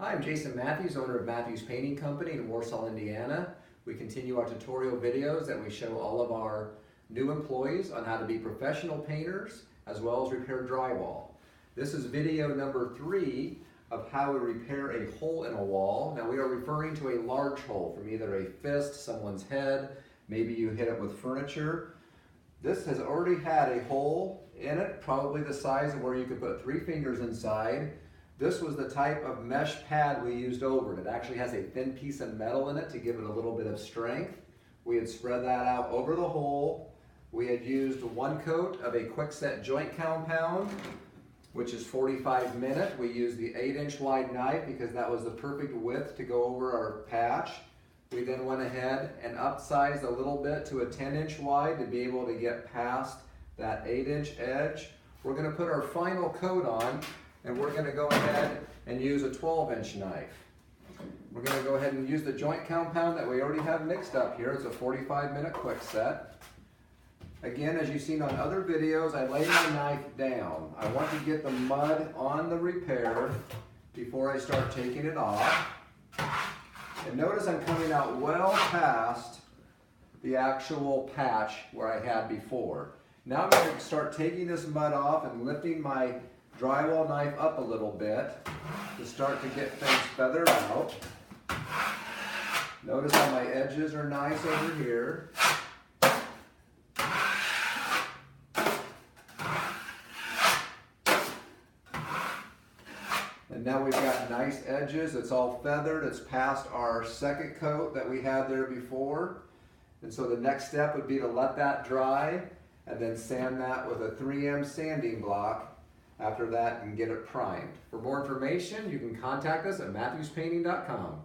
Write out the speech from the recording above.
Hi, I'm Jason Matthews, owner of Matthews Painting Company in Warsaw, Indiana. We continue our tutorial videos that we show all of our new employees on how to be professional painters as well as repair drywall. This is video number 3 of how we repair a hole in a wall. Now we are referring to a large hole from either a fist, someone's head, maybe you hit it with furniture. This has already had a hole in it, probably the size of where you could put 3 fingers inside. This was the type of mesh pad we used over it. It actually has a thin piece of metal in it to give it a little bit of strength. We had spread that out over the hole. We had used 1 coat of a quickset joint compound, which is 45 minute. We used the 8-inch wide knife because that was the perfect width to go over our patch. We then went ahead and upsized a little bit to a 10-inch wide to be able to get past that 8-inch edge. We're going to put our final coat on, and we're going to go ahead and use a 12-inch knife. We're going to go ahead and use the joint compound that we already have mixed up here. It's a 45-minute quick set. Again, as you've seen on other videos, I lay my knife down. I want to get the mud on the repair before I start taking it off. And notice I'm coming out well past the actual patch where I had before. Now I'm going to start taking this mud off and lifting my drywall knife up a little bit to start to get things feathered out. Notice how my edges are nice over here. And now we've got nice edges. It's all feathered. It's past our second coat that we had there before. And so the next step would be to let that dry and then sand that with a 3M sanding block after that and get it primed. For more information, you can contact us at matthewspainting.com.